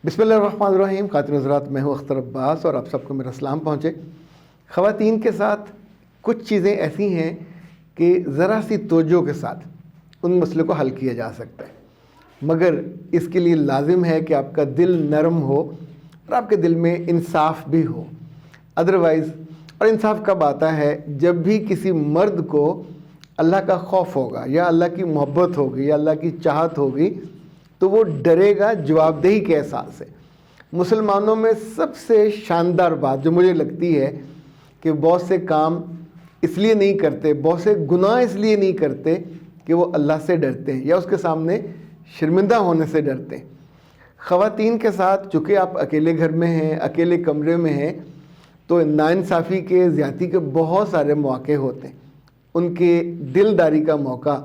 بسم اللہ الرحمن الرحیم. خاطر حضرات، میں ہوں اختر عباس اور آپ سب کو میرا سلام پہنچے. خواتین کے ساتھ کچھ چیزیں ایسی ہیں کہ ذرا سی توجہ کے ساتھ ان مسئلے کو حل کیا جا سکتا ہے، مگر اس کے لیے لازم ہے کہ آپ کا دل نرم ہو اور آپ کے دل میں انصاف بھی ہو. ادروائز، اور انصاف کب آتا ہے؟ جب بھی کسی مرد کو اللہ کا خوف ہوگا یا اللہ کی محبت ہوگی یا اللہ کی چاہت ہوگی تو وہ ڈرے گا جواب دہی کے احساس سے. مسلمانوں میں سب سے شاندار بات جو مجھے لگتی ہے کہ بہت سے کام اس لیے نہیں کرتے، بہت سے گناہ اس لیے نہیں کرتے کہ وہ اللہ سے ڈرتے ہیں یا اس کے سامنے شرمندہ ہونے سے ڈرتے ہیں. خواتین کے ساتھ چونکہ آپ اکیلے گھر میں ہیں، اکیلے کمرے میں ہیں، تو ناانصافی کے، زیادتی کے بہت سارے مواقع ہوتے ہیں. ان کے دلداری کا موقع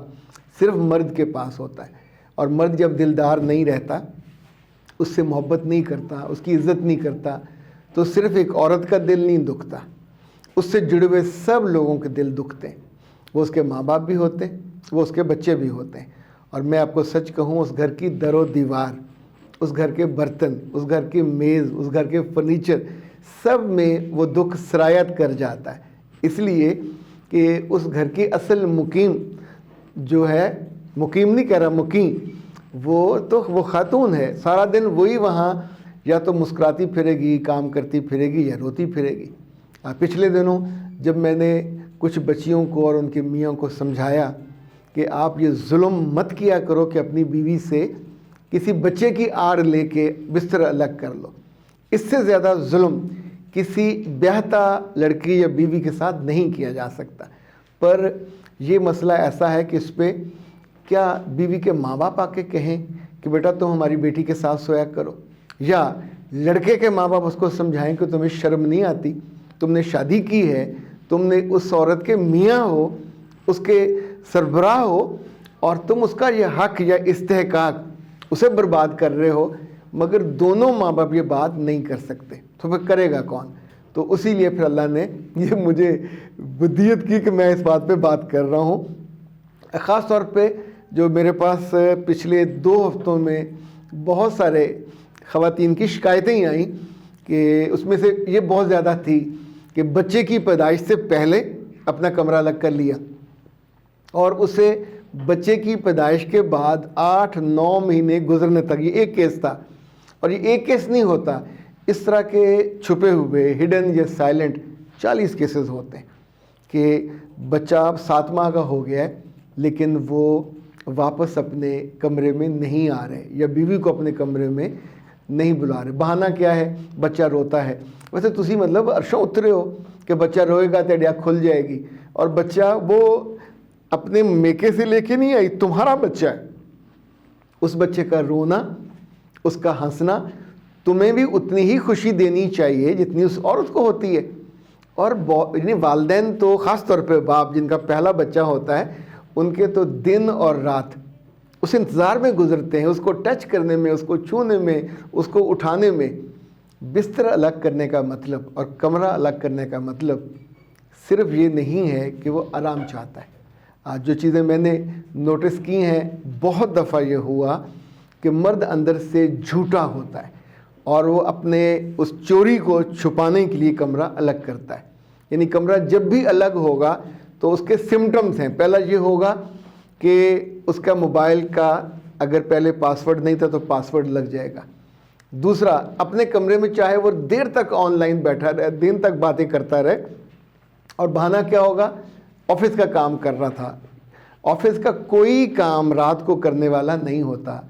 صرف مرد کے پاس ہوتا ہے، اور مرد جب دلدار نہیں رہتا، اس سے محبت نہیں کرتا، اس کی عزت نہیں کرتا، تو صرف ایک عورت کا دل نہیں دکھتا، اس سے جڑے ہوئے سب لوگوں کے دل دکھتے ہیں. وہ اس کے ماں باپ بھی ہوتے ہیں، وہ اس کے بچے بھی ہوتے ہیں. اور میں آپ کو سچ کہوں، اس گھر کی در و دیوار، اس گھر کے برتن، اس گھر کی میز، اس گھر کے فرنیچر، سب میں وہ دکھ سرایت کر جاتا ہے. اس لیے کہ اس گھر کی اصل مقیم جو ہے، مقیم نہیں کہہ رہا، مقیم، وہ خاتون ہے. سارا دن وہی وہاں یا تو مسکراتی پھرے گی، کام کرتی پھرے گی، یا روتی پھرے گی. پچھلے دنوں جب میں نے کچھ بچیوں کو اور ان کے میاں کو سمجھایا کہ آپ یہ ظلم مت کیا کرو کہ اپنی بیوی سے کسی بچے کی آڑ لے کے بستر الگ کر لو. اس سے زیادہ ظلم کسی بیاہتا لڑکی یا بیوی کے ساتھ نہیں کیا جا سکتا. پر یہ مسئلہ ایسا ہے کہ اس پہ کیا بیوی کے ماں باپ آ کے کہیں کہ بیٹا تم ہماری بیٹی کے ساتھ سویا کرو، یا لڑکے کے ماں باپ اس کو سمجھائیں کہ تمہیں شرم نہیں آتی، تم نے شادی کی ہے، تم نے اس عورت کے میاں ہو، اس کے سربراہ ہو، اور تم اس کا یہ حق یا استحقاق اسے برباد کر رہے ہو. مگر دونوں ماں باپ یہ بات نہیں کر سکتے، تو پھر کرے گا کون؟ تو اسی لیے پھر اللہ نے یہ مجھے بدیت کی کہ میں اس بات پہ بات کر رہا ہوں. خاص طور پہ جو میرے پاس پچھلے 2 ہفتوں میں بہت سارے خواتین کی شکایتیں آئیں کہ اس میں سے یہ بہت زیادہ تھی کہ بچے کی پیدائش سے پہلے اپنا کمرہ الگ کر لیا، اور اسے بچے کی پیدائش کے بعد 8-9 مہینے گزرنے تک. یہ ایک کیس تھا، اور یہ ایک کیس نہیں ہوتا، اس طرح کے چھپے ہوئے، ہڈن یا سائلنٹ 40 کیسز ہوتے ہیں کہ بچہ اب 7 ماہ کا ہو گیا ہے لیکن وہ واپس اپنے کمرے میں نہیں آ رہے، یا بیوی کو اپنے کمرے میں نہیں بلا رہے. بہانہ کیا ہے؟ بچہ روتا ہے. ویسے تسی مطلب عرشوں اترے ہو کہ بچہ روئے گا تو اڈیا کھل جائے گی، اور بچہ وہ اپنے میکے سے لے کے نہیں آئی، تمہارا بچہ ہے. اس بچے کا رونا، اس کا ہنسنا تمہیں بھی اتنی ہی خوشی دینی چاہیے جتنی اس عورت کو ہوتی ہے. اور یعنی والدین تو خاص طور پہ باپ جن کا پہلا بچہ ہوتا ہے، ان کے تو دن اور رات اس انتظار میں گزرتے ہیں، اس کو ٹچ کرنے میں، اس کو چھونے میں، اس کو اٹھانے میں. بستر الگ کرنے کا مطلب اور کمرہ الگ کرنے کا مطلب صرف یہ نہیں ہے کہ وہ آرام چاہتا ہے. آج جو چیزیں میں نے نوٹس کی ہیں، بہت دفعہ یہ ہوا کہ مرد اندر سے جھوٹا ہوتا ہے اور وہ اپنے اس چوری کو چھپانے کے لیے کمرہ الگ کرتا ہے. یعنی کمرہ جب بھی الگ ہوگا تو اس کے سمٹمز ہیں. پہلا یہ ہوگا کہ اس کا موبائل کا اگر پہلے پاسورڈ نہیں تھا تو پاسورڈ لگ جائے گا. دوسرا، اپنے کمرے میں چاہے وہ دیر تک آن لائن بیٹھا رہے، دن تک باتیں کرتا رہے، اور بہانہ کیا ہوگا؟ آفس کا کام کر رہا تھا. آفس کا کوئی کام رات کو کرنے والا نہیں ہوتا.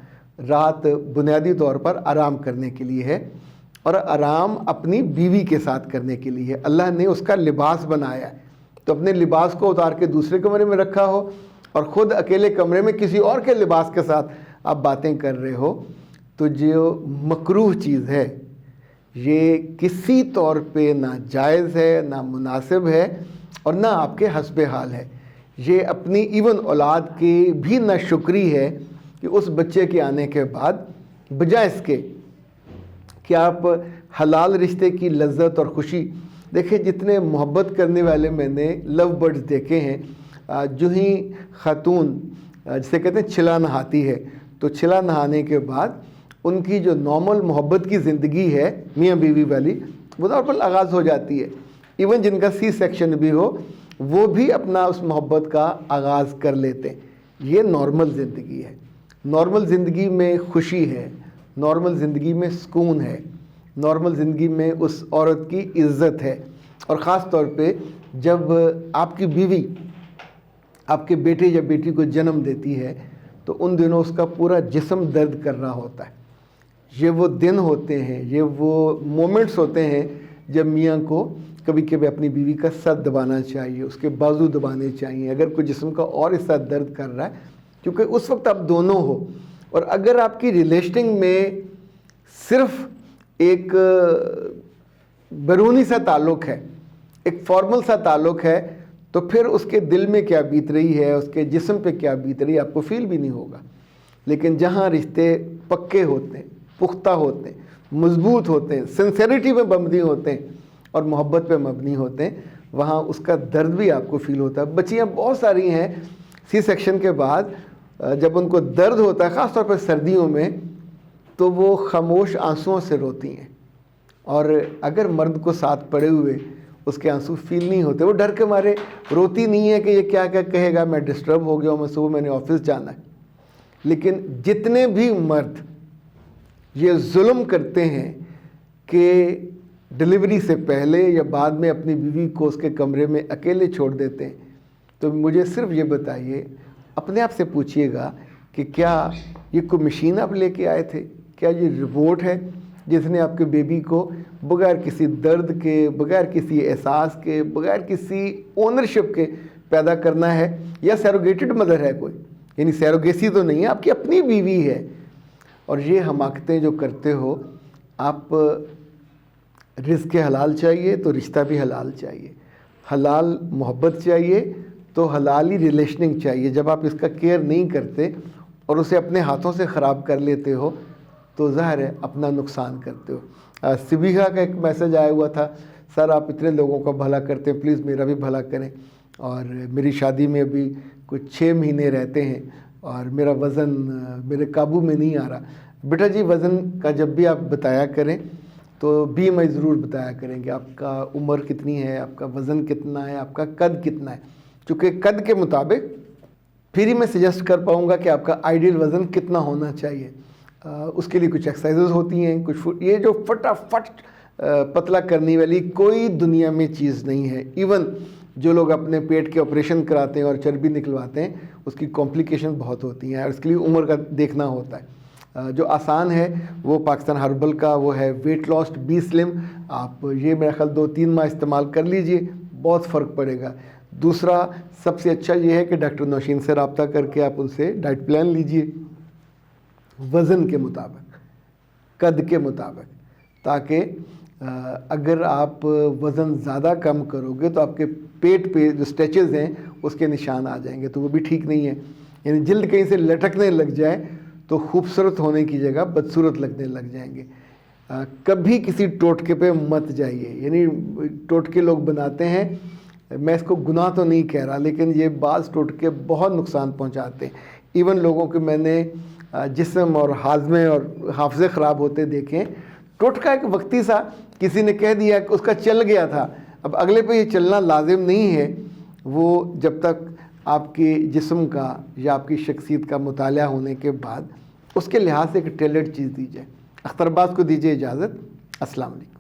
رات بنیادی طور پر آرام کرنے کے لیے ہے، اور آرام اپنی بیوی کے ساتھ کرنے کے لیے ہے. اللہ نے اس کا لباس بنایا ہے، تو اپنے لباس کو اتار کے دوسرے کمرے میں رکھا ہو اور خود اکیلے کمرے میں کسی اور کے لباس کے ساتھ آپ باتیں کر رہے ہو، تو جو مکروہ چیز ہے یہ کسی طور پہ نہ جائز ہے، نہ مناسب ہے، اور نہ آپ کے حسب حال ہے. یہ اپنی ایون اولاد کی بھی نہ شکری ہے کہ اس بچے کے آنے کے بعد بجائے اس کے کہ آپ حلال رشتے کی لذت اور خوشی دیکھیں. جتنے محبت کرنے والے میں نے لو برڈز دیکھے ہیں، جو ہی خاتون جسے کہتے ہیں چھلا نہاتی ہے، تو چھلا نہانے کے بعد ان کی جو نارمل محبت کی زندگی ہے میاں بیوی والی وہ نارمل آغاز ہو جاتی ہے. ایون جن کا سی سیکشن بھی ہو وہ بھی اپنا اس محبت کا آغاز کر لیتے ہیں. یہ نارمل زندگی ہے. نارمل زندگی میں خوشی ہے, نارمل زندگی میں سکون ہے, نارمل زندگی میں اس عورت کی عزت ہے. اور خاص طور پہ جب آپ کی بیوی آپ کے بیٹے یا بیٹی کو جنم دیتی ہے تو ان دنوں اس کا پورا جسم درد کر رہا ہوتا ہے. یہ وہ دن ہوتے ہیں, یہ وہ مومنٹس ہوتے ہیں جب میاں کو کبھی کبھی اپنی بیوی کا سر دبانا چاہیے, اس کے بازو دبانے چاہیے اگر کوئی جسم کا اور حصہ درد کر رہا ہے, کیونکہ اس وقت آپ دونوں ہو. اور اگر آپ کی ریلیشننگ میں صرف ایک بیرونی سا تعلق ہے, ایک فارمل سا تعلق ہے, تو پھر اس کے دل میں کیا بیت رہی ہے, اس کے جسم پہ کیا بیت رہی ہے, آپ کو فیل بھی نہیں ہوگا. لیکن جہاں رشتے پکے ہوتے ہیں, پختہ ہوتے ہیں, مضبوط ہوتے ہیں, سنسیریٹی پہ مبنی ہوتے ہیں اور محبت پہ مبنی ہوتے ہیں, وہاں اس کا درد بھی آپ کو فیل ہوتا ہے. بچیاں بہت ساری ہیں سی سیکشن کے بعد جب ان کو درد ہوتا ہے خاص طور پر سردیوں میں, تو وہ خاموش آنسوؤں سے روتی ہیں. اور اگر مرد کو ساتھ پڑے ہوئے اس کے آنسو فیل نہیں ہوتے, وہ ڈر کے مارے روتی نہیں ہے کہ یہ کیا کیا کہے گا, میں ڈسٹرب ہو گیا ہوں, میں نے آفس جانا ہے. لیکن جتنے بھی مرد یہ ظلم کرتے ہیں کہ ڈلیوری سے پہلے یا بعد میں اپنی بیوی کو اس کے کمرے میں اکیلے چھوڑ دیتے ہیں, تو مجھے صرف یہ بتائیے, اپنے آپ سے پوچھئے گا کہ کیا یہ کوئی مشین آپ لے کے آئے تھے, کیا یہ روبوٹ ہے جس نے آپ کے بیبی کو بغیر کسی درد کے, بغیر کسی احساس کے, بغیر کسی اونرشپ کے پیدا کرنا ہے, یا سیروگیٹڈ مدر ہے کوئی, یعنی سیروگیسی تو نہیں ہے, آپ کی اپنی بیوی ہے. اور یہ حماقتیں جو کرتے ہو آپ, رزق حلال چاہیے تو رشتہ بھی حلال چاہیے, حلال محبت چاہیے تو حلال ہی ریلیشننگ چاہیے. جب آپ اس کا کیئر نہیں کرتے اور اسے اپنے ہاتھوں سے خراب کر لیتے ہو تو ظاہر ہے اپنا نقصان کرتے ہو. سبیحہ کا ایک میسج آیا ہوا تھا, سر آپ اتنے لوگوں کا بھلا کرتے ہیں, پلیز میرا بھی بھلا کریں. اور میری شادی میں ابھی کچھ 6 مہینے رہتے ہیں اور میرا وزن میرے قابو میں نہیں آ رہا. بیٹا جی وزن کا جب بھی آپ بتایا کریں تو BMI ضرور بتایا کریں کہ آپ کا عمر کتنی ہے, آپ کا وزن کتنا ہے, آپ کا قد کتنا ہے, چونکہ قد کے مطابق پھر ہی میں سجیسٹ کر پاؤں گا کہ آپ کا آئیڈیل وزن کتنا ہونا چاہیے. اس کے لیے کچھ ایکسرسائزز ہوتی ہیں, کچھ یہ جو فٹافٹ پتلا کرنے والی کوئی دنیا میں چیز نہیں ہے. ایون جو لوگ اپنے پیٹ کے آپریشن کراتے ہیں اور چربی نکلواتے ہیں اس کی کمپلیکیشن بہت ہوتی ہیں, اور اس کے لیے عمر کا دیکھنا ہوتا ہے. جو آسان ہے وہ پاکستان ہربل کا وہ ہے ویٹ لاسٹ بی سلم. آپ یہ میرا خیال 2-3 ماہ استعمال کر لیجئے, بہت فرق پڑے گا. دوسرا سب سے اچھا یہ ہے کہ ڈاکٹر نوشین سے رابطہ کر کے آپ ان سے ڈائٹ پلان لیجئے وزن کے مطابق, قد کے مطابق, تاکہ اگر آپ وزن زیادہ کم کرو گے تو آپ کے پیٹ پہ جو سٹیچز ہیں اس کے نشان آ جائیں گے, تو وہ بھی ٹھیک نہیں ہے. یعنی جلد کہیں سے لٹکنے لگ جائے تو خوبصورت ہونے کی جگہ بدصورت لگنے لگ جائیں گے. کبھی کسی ٹوٹکے پہ مت جائیے, یعنی ٹوٹکے لوگ بناتے ہیں, میں اس کو گناہ تو نہیں کہہ رہا لیکن یہ بعض ٹوٹکے بہت نقصان پہنچاتے ہیں. ایون لوگوں کے میں نے جسم اور ہاضمے اور حافظے خراب ہوتے دیکھیں. ٹوٹکا ایک وقتی سا کسی نے کہہ دیا کہ اس کا چل گیا تھا, اب اگلے پہ یہ چلنا لازم نہیں ہے. وہ جب تک آپ کے جسم کا یا آپ کی شخصیت کا مطالعہ ہونے کے بعد اس کے لحاظ سے ایک ٹیلرڈ چیز دی جائے. اختر عباس کو دیجیے اجازت. السلام علیکم.